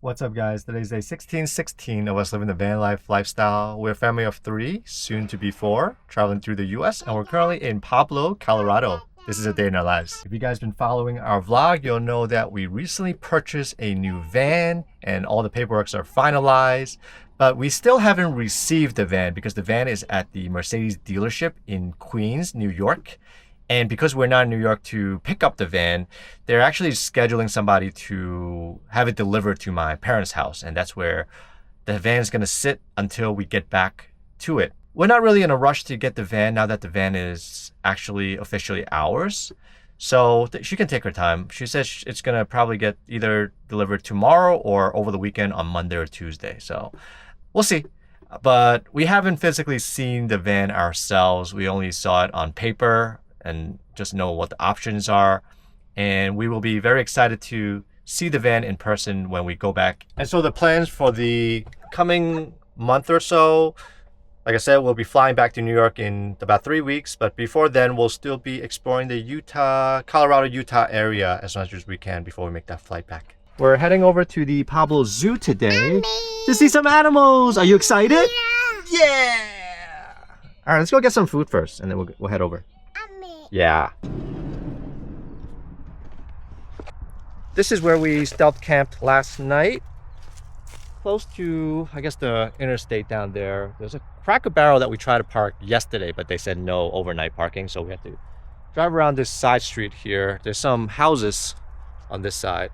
What's up, guys? Today's day 16 of us living the van life lifestyle. We're a family of 3, soon to be 4, traveling through the US, and we're currently in Pueblo, Colorado. This is a day in our lives. If you guys been following our vlog, you'll know that we recently purchased a new van and all the paperwork are finalized, but we still haven't received the van because the van is at the Mercedes dealership in Queens, New York. And because we're not in New York to pick up the van, they're actually scheduling somebody to have it delivered to my parents' house. And that's where the van is going to sit until we get back to it. We're not really in a rush to get the van now that the van is actually officially ours. So she can take her time. She says it's going to probably get either delivered tomorrow or over the weekend on Monday or Tuesday. So we'll see. But we haven't physically seen the van ourselves. We only saw it on paper and just know what the options are. And we will be very excited to see the van in person when we go back. And so the plans for the coming month or so, like I said, we'll be flying back to New York in about 3 weeks. But before then, we'll still be exploring the Colorado-Utah area as much as we can before we make that flight back. We're heading over to the Pueblo Zoo today to see some animals. Are you excited? Yeah! All right, let's go get some food first and then we'll head over. Yeah. This is where we stealth camped last night. Close to, I guess, the interstate down there. There's a Cracker Barrel that we tried to park yesterday, but they said no overnight parking. So we have to drive around this side street here. There's some houses on this side.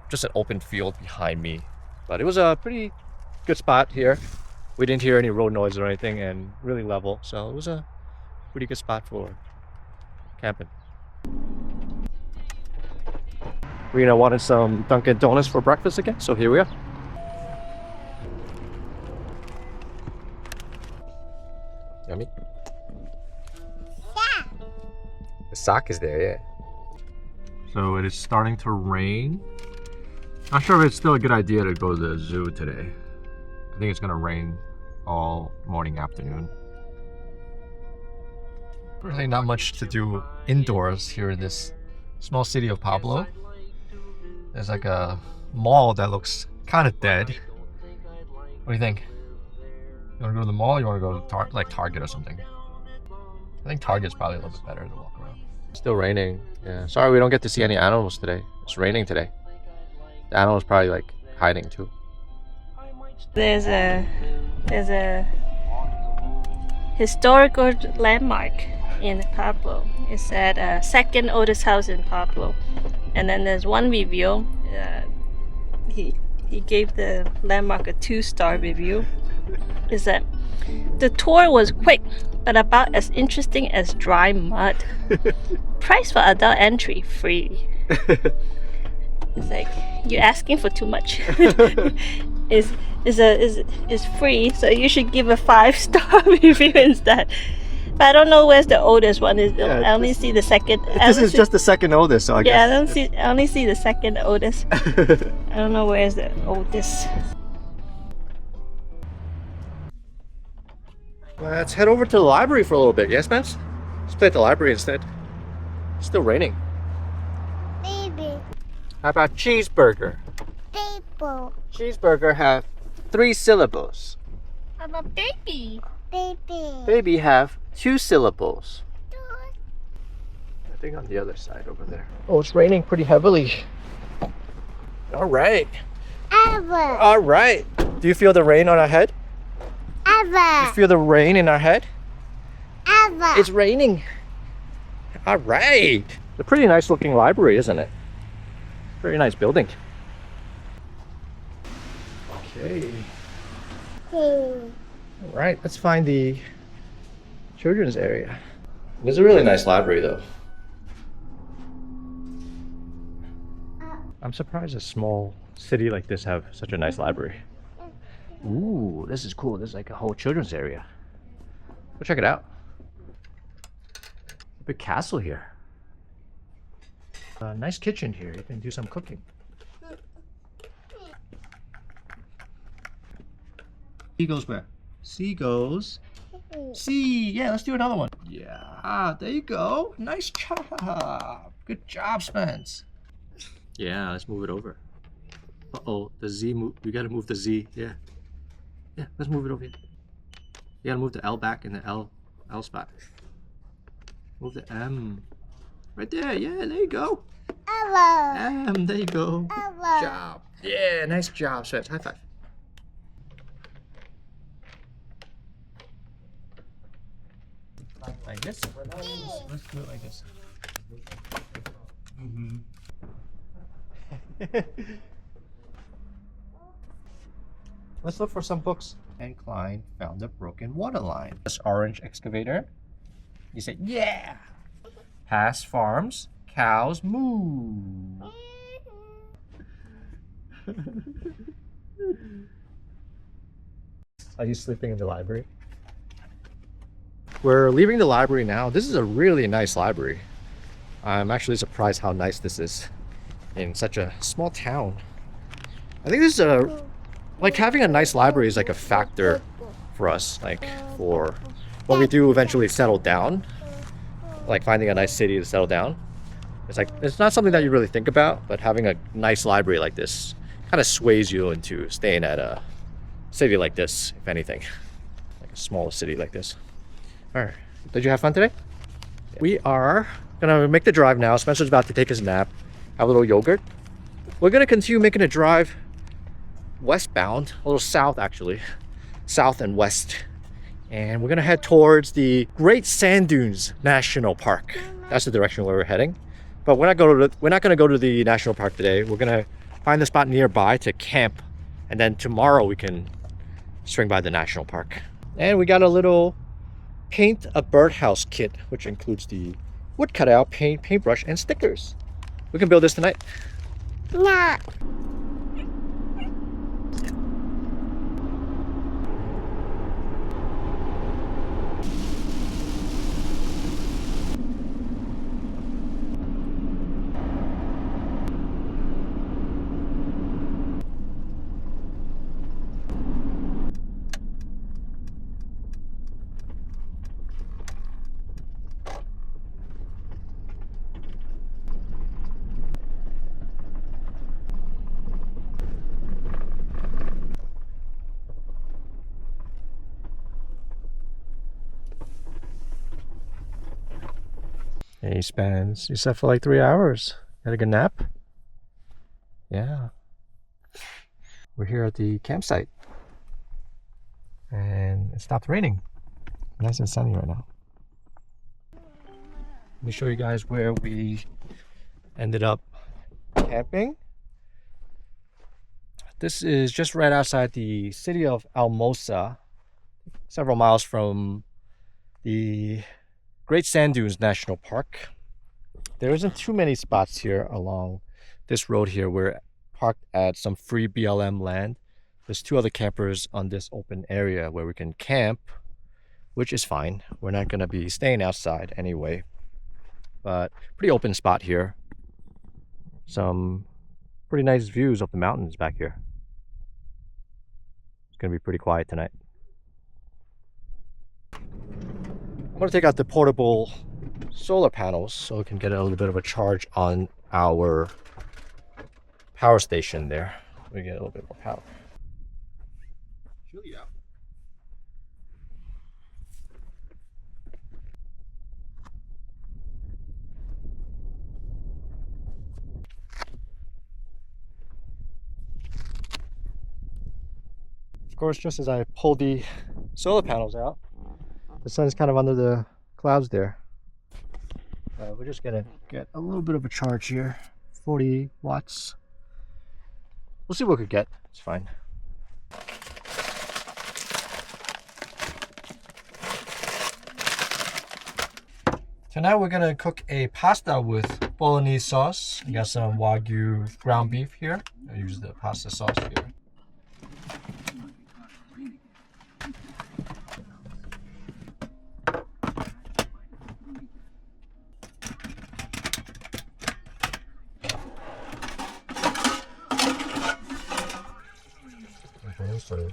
Just an open field behind me. But it was a pretty good spot here. We didn't hear any road noise or anything and really level. So it was a pretty good spot for camping. Rena wanted some Dunkin' Donuts for breakfast again, so here we are. Yummy. Yeah. The sock is there, yeah. So it is starting to rain. Not sure if it's still a good idea to go to the zoo today. I think it's gonna rain all morning, afternoon. Really not much to do indoors here in this small city of Pueblo. There's like a mall that looks kind of dead. What do you think? You want to go to the mall or you want to go to like Target or something? I think Target's probably a little bit better to walk around. Still raining. Yeah. Sorry we don't get to see any animals today. It's raining today. The animal's probably like hiding too. There's a historical landmark in Pueblo. It's at second oldest house in Pueblo. And then there's one review. He gave the landmark a 2-star review. Is that the tour was quick, but about as interesting as dry mud. Price for adult entry free. It's like you're asking for too much. is free, so you should give a 5-star review instead. But I don't know where's the oldest one is. Yeah, I only see the second. This is just the second oldest, so I guess. Yeah, I only see the second oldest. I don't know where's the oldest. Let's head over to the library for a little bit. Yes, Spence? Let's play at the library instead. It's still raining. Baby. How about cheeseburger? People. Cheeseburger have 3 syllables. How about baby? Baby. Baby have 2 syllables. I think on the other side over there. Oh, it's raining pretty heavily. All right. Ever. All right. Do you feel the rain on our head? Ever. You feel the rain in our head? Ever. It's raining. All right. It's a pretty nice looking library, isn't it? Very nice building. Okay. All right, let's find the children's area. It's a really nice library though. I'm surprised a small city like this have such a nice library. Ooh, this is cool. There's like a whole children's area. Go check it out. A big castle here. Nice kitchen here. You can do some cooking. C goes where? C goes. C. Yeah, let's do another one. Yeah, there you go. Nice job. Good job, Spence. Yeah, let's move it over. Uh-oh, the Z move. We gotta move the Z. Yeah. Yeah, let's move it over here. You gotta move the L back in the L spot. Move the M. Right there. Yeah, there you go. Ava. There you go. Good Ava. job. Yeah, nice job, Sweat. High five. Like this? Let's do it like this. Let's look for some books. And Klein found a broken water line. This orange excavator. You say, yeah! Past farms, cows moo. Are you sleeping in the library? We're leaving the library now. This is a really nice library. I'm actually surprised how nice this is in such a small town. I think this is like having a nice library is like a factor for us, like for when we do eventually settle down, like finding a nice city to settle down. It's like, it's not something that you really think about, but having a nice library like this kind of sways you into staying at a city like this, if anything, like a smaller city like this. All right, did you have fun today? We are gonna make the drive now. Spencer's about to take his nap, have a little yogurt. We're gonna continue making a drive westbound, a little south actually, south and west. And we're gonna head towards the Great Sand Dunes National Park. That's the direction where we're heading. But we're not gonna go to the national park today. We're gonna find a spot nearby to camp, and then tomorrow we can swing by the national park. And we got a little paint a birdhouse kit, which includes the wood cutout, paintbrush, and stickers. We can build this tonight. No. And you slept for like 3 hours. Had a good nap? Yeah. We're here at the campsite. And it stopped raining. Nice and sunny right now. Let me show you guys where we ended up camping. This is just right outside the city of Almosa, several miles from the Great Sand Dunes National Park. There isn't too many spots here along this road here. We're parked at some free BLM land. There's 2 other campers on this open area where we can camp, which is fine. We're not going to be staying outside anyway. But pretty open spot here. Some pretty nice views of the mountains back here. It's going to be pretty quiet tonight. I'm going to take out the portable solar panels so we can get a little bit of a charge on our power station there. We get a little bit more power. Chilly out. Of course, just as I pull the solar panels out, the sun's kind of under the clouds there. We're just gonna get a little bit of a charge here, 40 watts. We'll see what we could get. It's fine. Tonight we're gonna cook a pasta with bolognese sauce. I got some Wagyu ground beef here. I use the pasta sauce here. So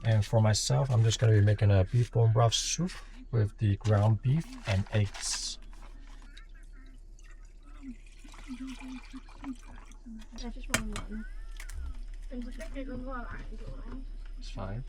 And for myself, I'm just going to be making a beef bone broth soup with the ground beef and eggs. It's fine.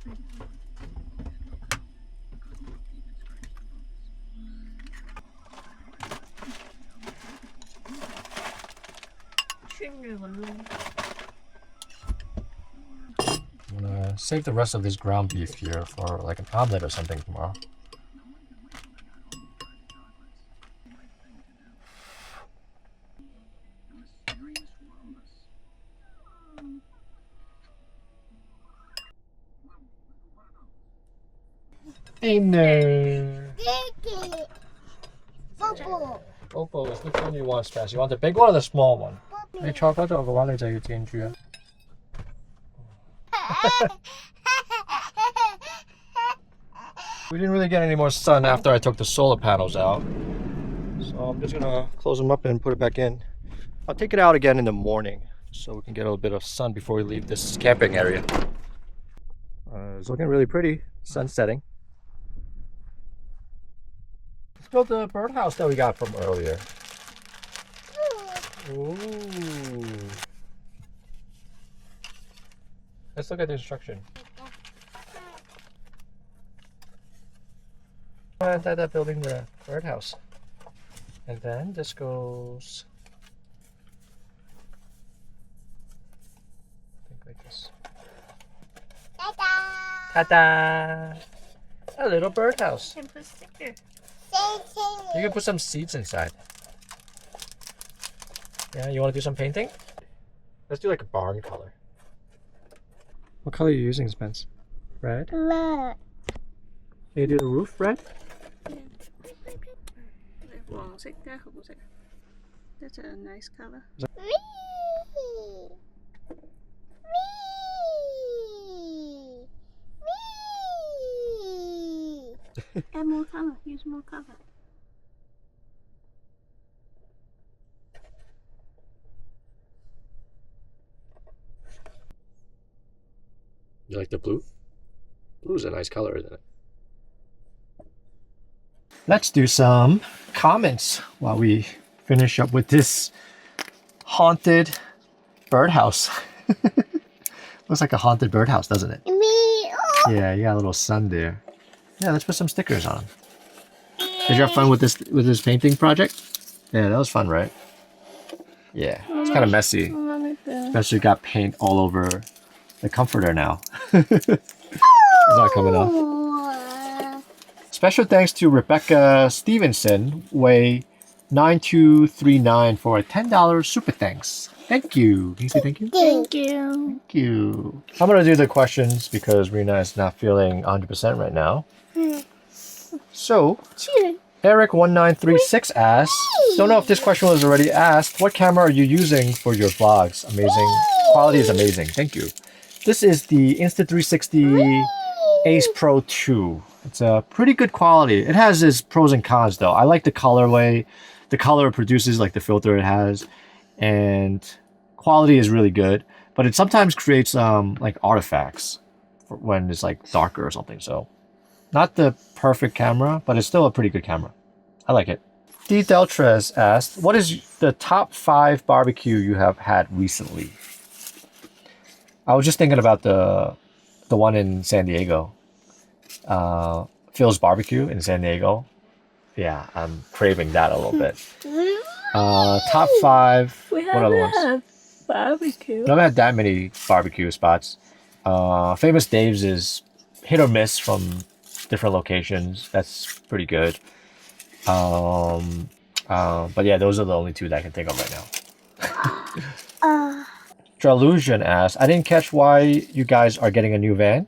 I'm gonna save the rest of this ground beef here for like an omelet or something tomorrow. Hey no! Oppo is which one you want, Spaz? You want the big one or the small one? 你坐嗰度嘅話，你就要站住啊。We didn't really get any more sun after I took the solar panels out. So I'm just gonna close them up and put it back in. I'll take it out again in the morning so we can get a little bit of sun before we leave this camping area. It's looking really pretty. Sun's setting. Let's build the birdhouse that we got from earlier. Ooh. Let's look at the instruction. I ended up building the birdhouse. And then this goes, I think like this. Ta-da! A little birdhouse. And put sticker. You can put some seeds inside. Yeah, you want to do some painting? Let's do like a barn color. What color are you using, Spence? Red? Red. Can you do the roof red? That's a nice color. Add more color. Use more color. You like the blue? Blue's a nice color, isn't it? Let's do some comments while we finish up with this haunted birdhouse. Looks like a haunted birdhouse, doesn't it? Yeah, you got a little sun there. Yeah, let's put some stickers on. Did you have fun with this painting project? Yeah, that was fun, right? Yeah, it's kind of messy. Especially got paint all over the comforter now. It's not coming off. Special thanks to Rebecca Stevenson, way 9239 for a $10 super thanks. Thank you. Can you say thank you? Thank you. Thank you. I'm going to do the questions because Rena is not feeling 100% right now. So, Eric1936 asks, don't know if this question was already asked, what camera are you using for your vlogs? Amazing. Quality is amazing. Thank you. This is the Insta360 Ace Pro 2. It's a pretty good quality. It has its pros and cons though. I like the colorway, the color it produces, like the filter it has, and quality is really good. But it sometimes creates like artifacts when it's like darker or something. So not the perfect camera, but it's still a pretty good camera. I like it. D. Deltres asked, what is the top 5 barbecue you have had recently? I was just thinking about the one in San Diego. Phil's Barbecue in San Diego. Yeah, I'm craving that a little bit. Top 5. We what other haven't ones? had barbecue. I haven't had that many barbecue spots. Famous Dave's is hit or miss from different locations. That's pretty good. But yeah, those are the only two that I can think of right now. Uh, Dralusion asks, I didn't catch why you guys are getting a new van.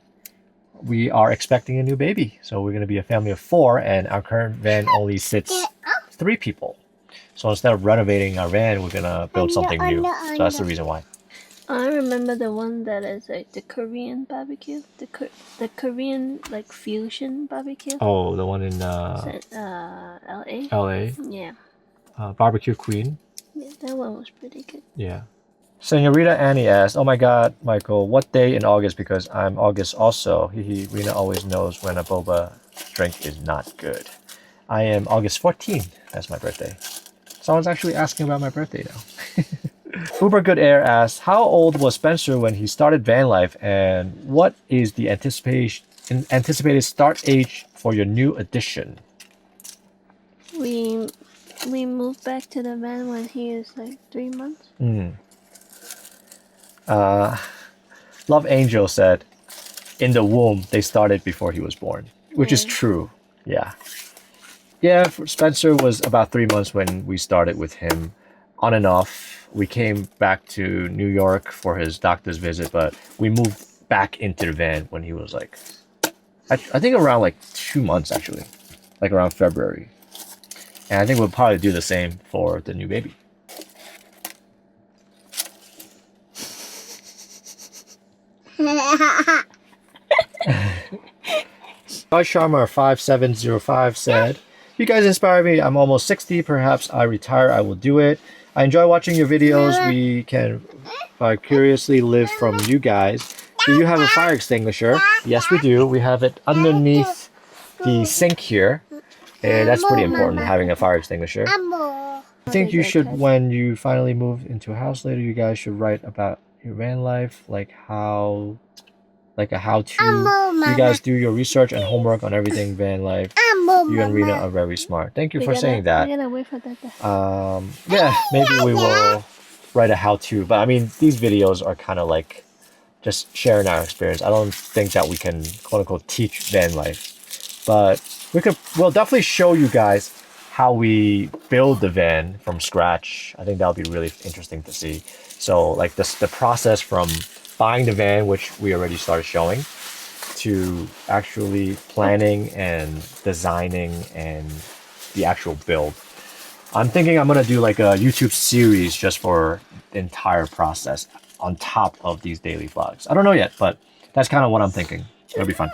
We are expecting a new baby, so we're going to be a family of 4, and our current van only sits 3 people. So instead of renovating our van, we're going to build something new. So that's the reason why. I remember the one that is like the Korean barbecue, the Korean like fusion barbecue. Oh, the one in LA. LA, Yeah. Barbecue Queen. Yeah, that one was pretty good. Yeah. Senorita Annie asked, oh my god, Michael, what day in August? Because I'm August also. Rena always knows when a boba drink is not good. I am August 14th. That's my birthday. Someone's actually asking about my birthday now. Uber Good Air asks, how old was Spencer when he started van life, and what is the anticipated start age for your new addition? We moved back to the van when he is like 3 months. Love Angel said, in the womb, they started before he was born, which is true. Yeah. Yeah, Spencer was about 3 months when we started with him, on and off. We came back to New York for his doctor's visit, but we moved back into the van when he was like, I think around like 2 months actually, like around February. And I think we'll probably do the same for the new baby. Sharma 5705 said, you guys inspire me. I'm almost 60. Perhaps I retire. I will do it. I enjoy watching your videos. We can vicariously live from you guys. Do you have a fire extinguisher? Yes, we do. We have it underneath the sink here. And that's pretty important, having a fire extinguisher. I think you should, when you finally move into a house later, you guys should write about your van life, like a how-to. You guys do your research and homework on everything van life. You and Rena are very smart. Thank you for saying that. We gotta wait for that. Yeah, maybe we will write a how-to. But I mean, these videos are kind of like just sharing our experience. I don't think that we can, quote unquote, teach van life. But we'll definitely show you guys how we build the van from scratch. I think that'll be really interesting to see. So like the process from buying the van, which we already started showing, to actually planning and designing and the actual build. I'm thinking I'm gonna do like a YouTube series just for the entire process on top of these daily vlogs. I don't know yet, but that's kind of what I'm thinking. It'll be fun.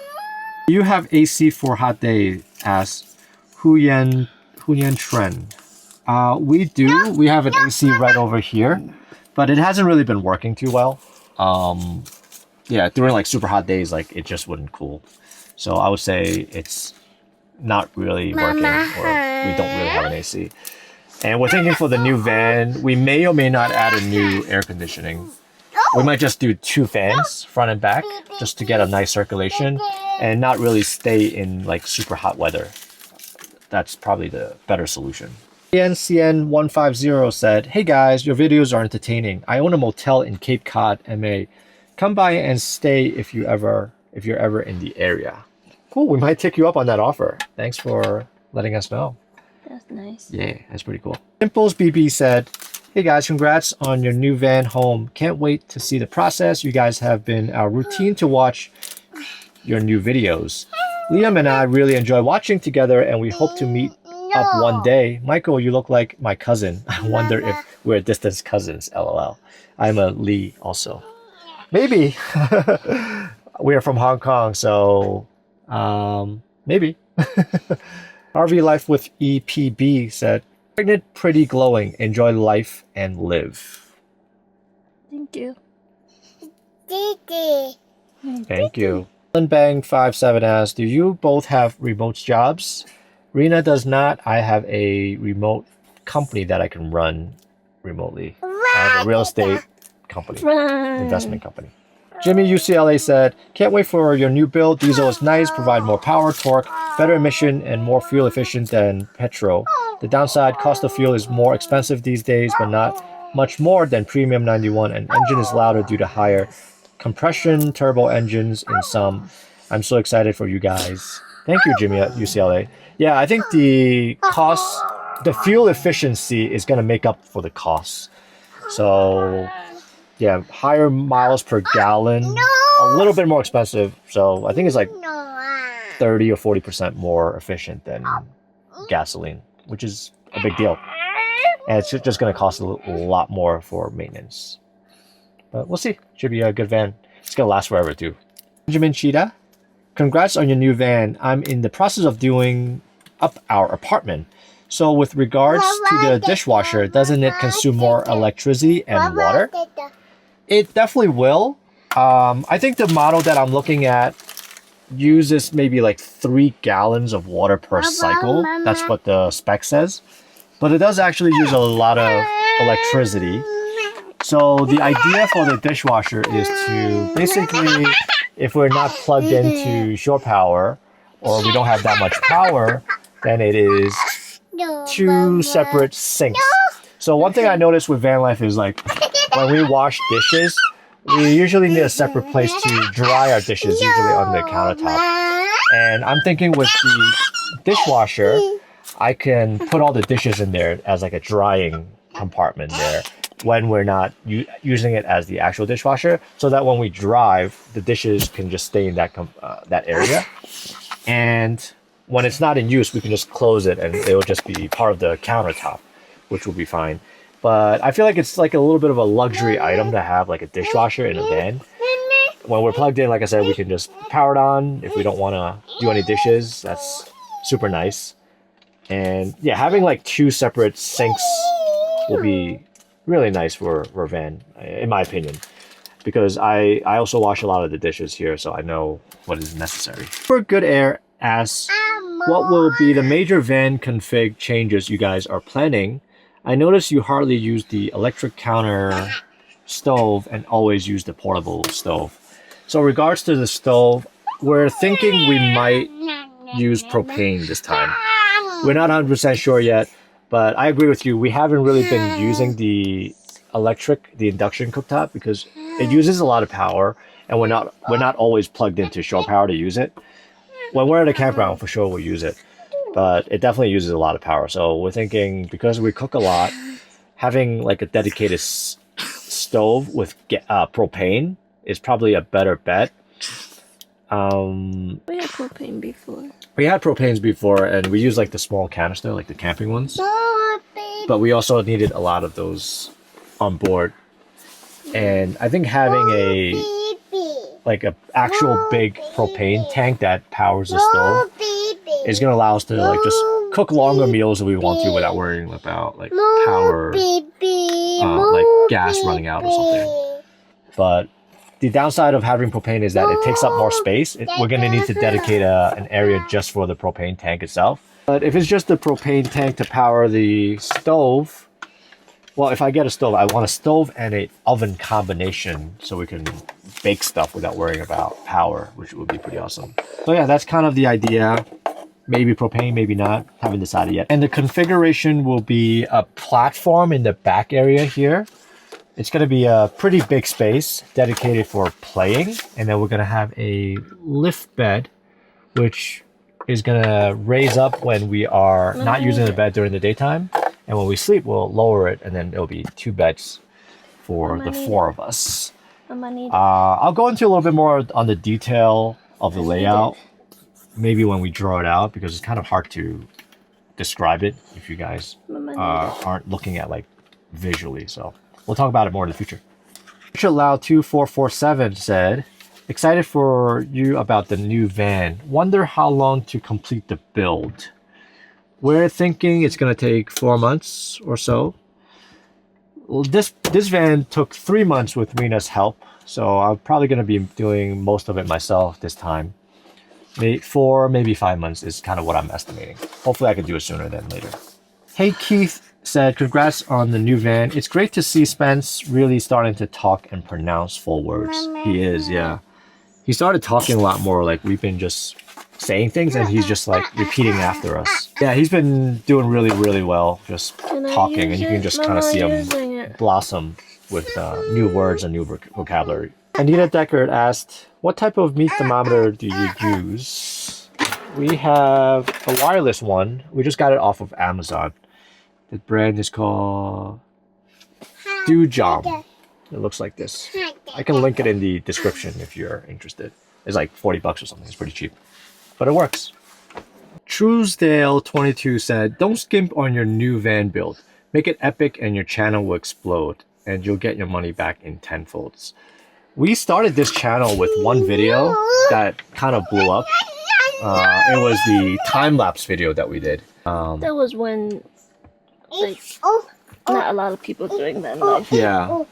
Do you have AC for hot day? Asks Huyen Tren. We do. We have an AC right over here, but it hasn't really been working too well. Yeah, during like super hot days, like it just wouldn't cool. So I would say it's not really working, or we don't really have an AC. And we're thinking for the new van, we may or may not add a new air conditioning. We might just do 2 fans, front and back, just to get a nice circulation and not really stay in like super hot weather. That's probably the better solution. CNCN150 said, hey guys, your videos are entertaining. I own a motel in Cape Cod, MA. Come by and stay if you're ever in the area. Cool, we might take you up on that offer. Thanks for letting us know. That's nice. Yeah, that's pretty cool. Simples BB said, hey guys, congrats on your new van home. Can't wait to see the process. You guys have been our routine to watch your new videos. Liam and I really enjoy watching together, and we hope to meet up one day. Michael, you look like my cousin. I wonder if we're distant cousins, LOL. I'm a Lee also. Maybe. We're from Hong Kong, so maybe. RV Life with EPB said, pregnant, pretty, glowing. Enjoy life and live. Thank you. Thank you. Bang57 asks, do you both have remote jobs? Rena does not. I have a remote company that I can run remotely. I have a real estate company, investment company. Jimmy UCLA said, can't wait for your new build. Diesel is nice, provide more power, torque, better emission, and more fuel efficient than petrol. The downside, cost of fuel is more expensive these days, but not much more than Premium 91, and engine is louder due to higher compression turbo engines in some. I'm so excited for you guys. Thank you, Jimmy at UCLA. Yeah, I think the cost, the fuel efficiency is going to make up for the cost. So, yeah, higher miles per gallon, a little bit more expensive. So I think it's like 30 or 40% more efficient than gasoline, which is a big deal. And it's just going to cost a lot more for maintenance. But we'll see. Should be a good van. It's going to last forever too. Benjamin Cheetah, congrats on your new van. I'm in the process of doing up our apartment. So with regards to the dishwasher, doesn't it consume more electricity and water? It definitely will. I think the model that I'm looking at uses maybe like 3 gallons of water per cycle. That's what the spec says. But it does actually use a lot of electricity. So the idea for the dishwasher is to basically, if we're not plugged into shore power or we don't have that much power, then it is 2 separate sinks. So one thing I noticed with van life is like when we wash dishes, we usually need a separate place to dry our dishes, usually on the countertop. And I'm thinking with the dishwasher, I can put all the dishes in there as like a drying compartment there when we're not using it as the actual dishwasher, so that when we drive, the dishes can just stay in that that area. And when it's not in use, we can just close it and it will just be part of the countertop, which will be fine. But I feel like it's like a little bit of a luxury item to have like a dishwasher in a van. When we're plugged in, like I said, we can just power it on if we don't want to do any dishes. That's super nice. And yeah, having like 2 separate sinks will be really nice for a van, in my opinion, because I also wash a lot of the dishes here, so I know what is necessary. For Good Air asks, what will be the major van config changes you guys are planning? I noticed you hardly use the electric counter stove and always use the portable stove. So regards to the stove, we're thinking we might use propane this time. We're not 100% sure yet, but I agree with you. We haven't really been using the induction cooktop because it uses a lot of power, and we're not always plugged into shore power to use it. When we're at a campground, for sure we'll use it, but it definitely uses a lot of power. So we're thinking, because we cook a lot, having like a dedicated stove with propane is probably a better bet. We had propane before. We had propanes before, and we used like the small canister, like the camping ones. But we also needed a lot of those on board. And I think having a actual big propane tank that powers the stove is going to allow us to like just cook longer meals if we want to without worrying about like power, like gas running out or something. But the downside of having propane is that it takes up more space. We're going to need to dedicate an area just for the propane tank itself. But if it's just the propane tank to power the stove, well, if I get a stove, I want a stove and an oven combination so we can bake stuff without worrying about power, which would be pretty awesome. So yeah, that's kind of the idea. Maybe propane, maybe not. Haven't decided yet. And the configuration will be a platform in the back area here. It's going to be a pretty big space dedicated for playing. And then we're going to have a lift bed, which is going to raise up when we are not using the bed during the daytime. And when we sleep, we'll lower it. And then it'll be 2 beds for the 4 of us. I'll go into a little bit more on the detail of the layout, maybe when we draw it out, because it's kind of hard to describe it if you guys aren't looking at like visually. So we'll talk about it more in the future. Richard Lau 2447 said, excited for you about the new van. Wonder how long to complete the build. We're thinking it's going to take 4 months or so. Well, this van took 3 months with Rena's help, so I'm probably going to be doing most of it myself this time. Maybe 4, maybe 5 months is kind of what I'm estimating. Hopefully I can do it sooner than later. Hey Keith said, congrats on the new van. It's great to see Spence really starting to talk and pronounce full words. He is, yeah. He started talking a lot more, like we've been just saying things and he's just like repeating after us. Yeah, he's been doing really, really well, just talking, and you can just kind of see him blossom with new words and new vocabulary. Anita Deckard asked, what type of meat thermometer do you use? we have a wireless one. We just got it off of Amazon. The brand is called Dujom. It looks like this. I can link it in the description if you're interested. It's like 40 bucks or something. It's pretty cheap, but it works. Truesdale22 said, don't skimp on your new van build. Make it epic and your channel will explode and you'll get your money back in tenfolds. We started this channel with one video that kind of blew up. It was the time-lapse video that we did. That was when like not a lot of people doing that live. Yeah.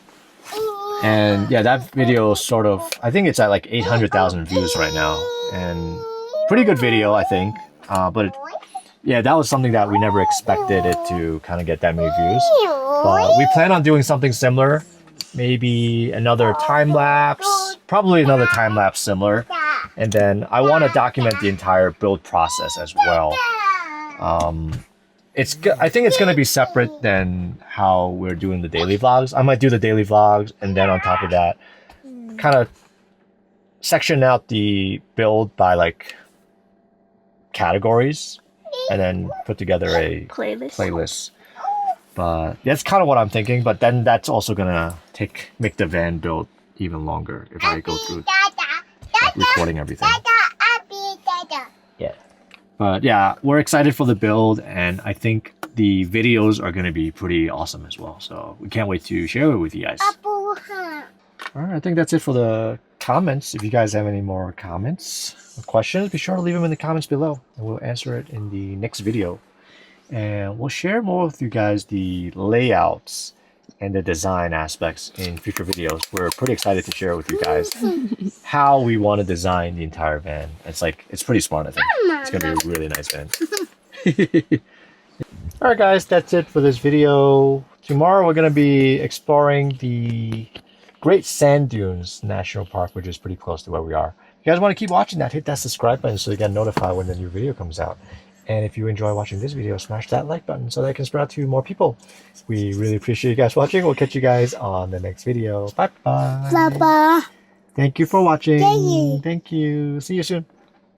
And yeah, that video sort of, I think it's at like 800,000 views right now. And pretty good video, I think. Yeah, that was something that we never expected it to kind of get that many views. But we plan on doing something similar. Maybe another time lapse, probably another time lapse similar. And then I want to document the entire build process as well. I think it's going to be separate than how we're doing the daily vlogs. I might do the daily vlogs and then on top of that, kind of section out the build by like categories and then put together a playlist. But that's kind of what I'm thinking. But then that's also gonna make the van build even longer if I go through like, recording everything. Yeah. But yeah, we're excited for the build, and I think the videos are gonna be pretty awesome as well. So we can't wait to share it with you guys. All right, I think that's it for the comments. If you guys have any more comments or questions, be sure to leave them in the comments below, and we'll answer it in the next video. And we'll share more with you guys the layouts and the design aspects in future videos. We're pretty excited to share with you guys how we want to design the entire van. It's pretty smart, I think. It's going to be a really nice van. Alright guys, that's it for this video. Tomorrow we're going to be exploring the Great Sand Dunes National Park, which is pretty close to where we are. If you guys want to keep watching that, hit that subscribe button so you get notified when the new video comes out. And if you enjoy watching this video, smash that like button so that it can spread out to more people. We really appreciate you guys watching. We'll catch you guys on the next video. Bye-bye. Bye-bye. Thank you for watching. Thank you. Thank you. See you soon.